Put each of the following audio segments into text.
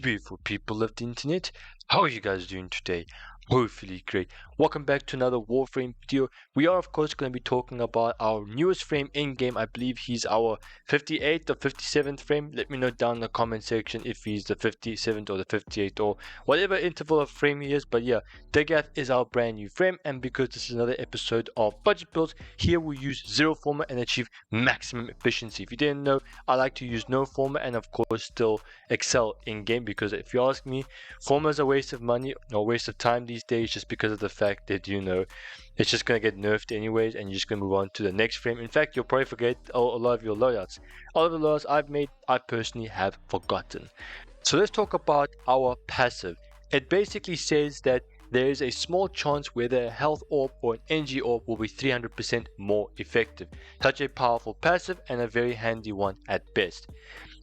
beautiful people of the internet. How are you guys doing today? Hopefully great. Welcome back to another Warframe video. We are of course going to be talking about our newest frame in game. I believe he's our 58th or 57th frame. Let me know down in the comment section if he's the 57th or the 58th or whatever interval of frame he is. But yeah, Dagath is our brand new frame, and because this is another episode of budget builds, here we use zero Forma and achieve maximum efficiency. If you didn't know, I like to use no Forma and of course still excel in game, because if you ask me, Forma is a waste of money or waste of time these days, just because of the fact that it's just going to get nerfed anyways and you're just going to move on to the next frame. In fact, you'll probably forget a lot of your loadouts. All of the loadouts I've made, I personally have forgotten. So let's talk about our passive. It basically says that there is a small chance whether a health orb or an energy orb will be 300% more effective. Such a powerful passive and a very handy one at best.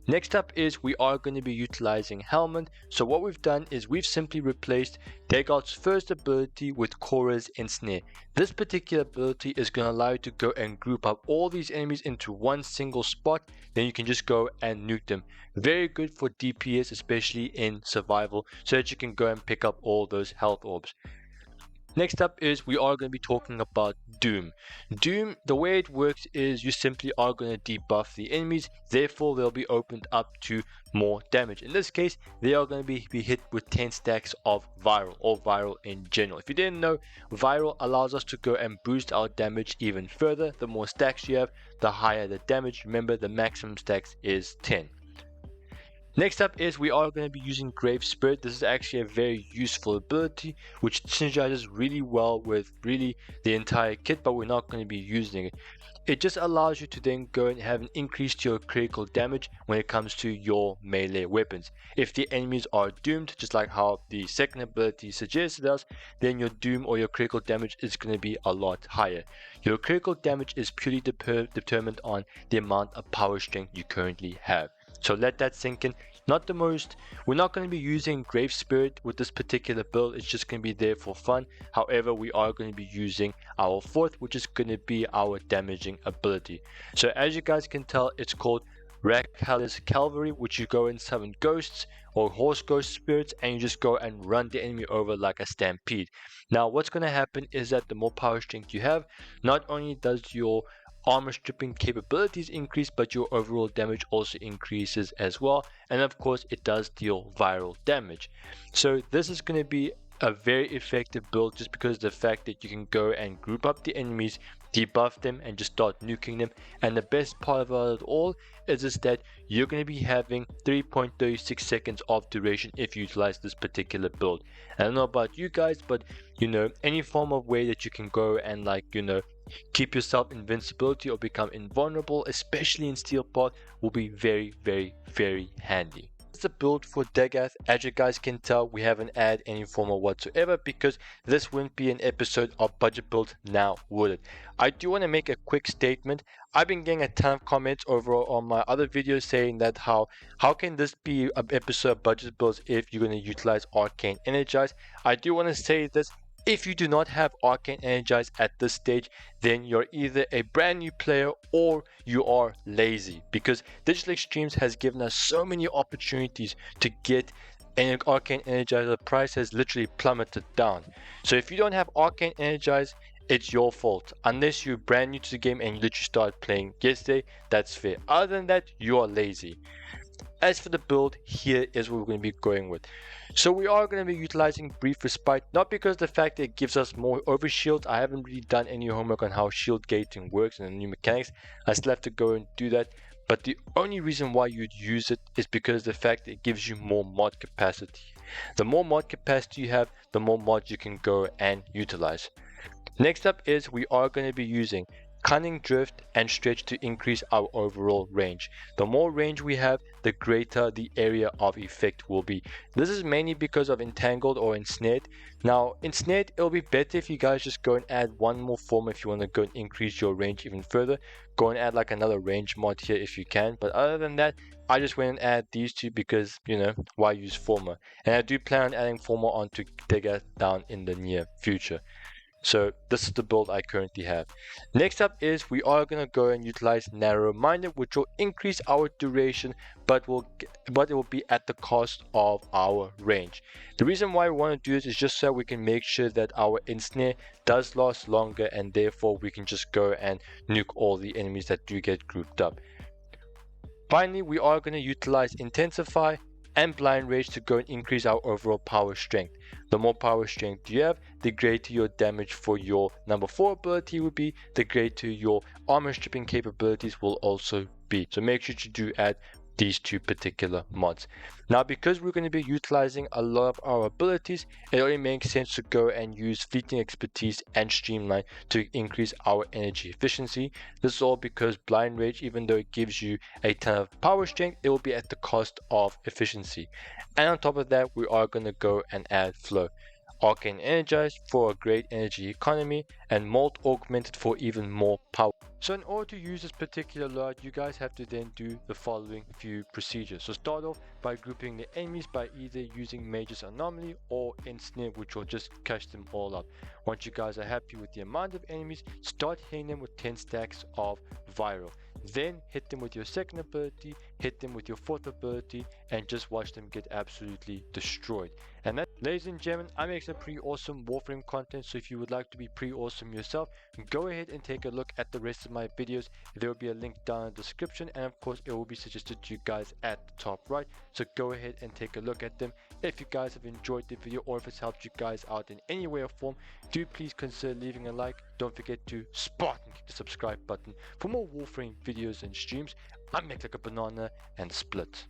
Next up is we are going to be utilizing Helmet. So what we've done is we've simply replaced Dagath's first ability with Korra's Ensnare. This particular ability is going to allow you to go and group up all these enemies into one single spot. Then you can just go and nuke them. Very good for DPS, especially in survival, so that you can go and pick up all those health orbs. Next up is we are going to be talking about Doom. Doom, the way it works is you simply are going to debuff the enemies, therefore they'll be opened up to more damage. In this case, they are going to be hit with 10 stacks of viral, or viral in general. If you didn't know, viral allows us to go and boost our damage even further. The more stacks you have, the higher the damage. Remember, the maximum stacks is 10. Next up is we are going to be using Grave Spirit. This is actually a very useful ability which synergizes really well with really the entire kit, but we're not going to be using it. It just allows you to then go and have an increase to your critical damage when it comes to your melee weapons. If the enemies are doomed, just like how the second ability suggested us, then your doom or your critical damage is going to be a lot higher. Your critical damage is purely determined on the amount of power strength you currently have. So let that sink in. We're not going to be using Grave Spirit with this particular build. It's just going to be there for fun. However, we are going to be using our fourth, which is going to be our damaging ability. So as you guys can tell, it's called Rakhal's Cavalry, which you go and summon ghosts or horse ghost spirits, and you just go and run the enemy over like a stampede. Now what's going to happen is that the more power strength you have, not only does your armor stripping capabilities increase, but your overall damage also increases as well, and of course it does deal viral damage. So this is going to be a very effective build just because of the fact that you can go and group up the enemies, debuff them, and just start nuking them. And the best part about it all is that you're going to be having 3.36 seconds of duration if you utilize this particular build. I don't know about you guys, but any form of way that you can go and keep yourself invincibility or become invulnerable, especially in steel pot, will be very, very, very handy. The build for Dagath, as you guys can tell, we haven't added any Forma whatsoever because this wouldn't be an episode of budget build now, would it? I do want to make a quick statement. I've been getting a ton of comments over on my other videos saying that how can this be an episode of budget builds if you're going to utilize Arcane Energize. I do want to say this. If you do not have Arcane Energize at this stage, then you're either a brand new player or you are lazy, because Digital Extremes has given us so many opportunities to get an Arcane Energize. The price has literally plummeted down. So if you don't have Arcane Energize, it's your fault. Unless you're brand new to the game and you literally started playing yesterday, that's fair. Other than that, you are lazy. As for the build, here is what we're going to be going with. So we are going to be utilizing Brief Respite, not because of the fact that it gives us more overshield. I haven't really done any homework on how shield gating works and the new mechanics. I still have to go and do that. But the only reason why you'd use it is because of the fact that it gives you more mod capacity. The more mod capacity you have, the more mods you can go and utilize. Next up is we are going to be using Cunning Drift and Stretch to increase our overall range. The more range we have, the greater the area of effect will be. This is mainly because of Entangled or Ensnared. Now, Ensnared, it'll be better if you guys just go and add one more form if you want to go and increase your range even further. Go and add like another range mod here if you can. But other than that, I just went and add these two because, why use Forma? And I do plan on adding Forma onto Dagath down in the near future. So this is the build I currently have. Next up is we are going to go and utilize narrow-minded, which will increase our duration, but it will be at the cost of our range. The reason why we want to do this is just so we can make sure that our ensnare does last longer, and therefore we can just go and nuke all the enemies that do get grouped up. Finally, we are going to utilize intensify and blind rage to go and increase our overall power strength. The more power strength you have, the greater your damage for your number 4 ability will be, the greater your armor stripping capabilities will also be. So make sure to do add these two particular mods. Now, because we're going to be utilizing a lot of our abilities, it only makes sense to go and use fleeting expertise and streamline to increase our energy efficiency. This is all because blind rage, even though it gives you a ton of power strength, it will be at the cost of efficiency. And on top of that, we are going to go and add flow. Arcane Energized for a great energy economy, and Molt Augmented for even more power. So in order to use this particular loadout, you guys have to then do the following few procedures. So start off by grouping the enemies by either using Mage's Anomaly or Ensnare, which will just catch them all up. Once you guys are happy with the amount of enemies, start hitting them with 10 stacks of Viral. Then hit them with your second ability, hit them with your fourth ability, and just watch them get absolutely destroyed. And that, ladies and gentlemen, I make some pretty awesome Warframe content, so if you would like to be pretty awesome yourself, go ahead and take a look at the rest of my videos. There will be a link down in the description, and of course it will be suggested to you guys at the top right, so go ahead and take a look at them. If you guys have enjoyed the video, or if it's helped you guys out in any way or form, do please consider leaving a like. Don't forget to Spartan click the subscribe button for more Warframe videos and streams. I make like a banana and split.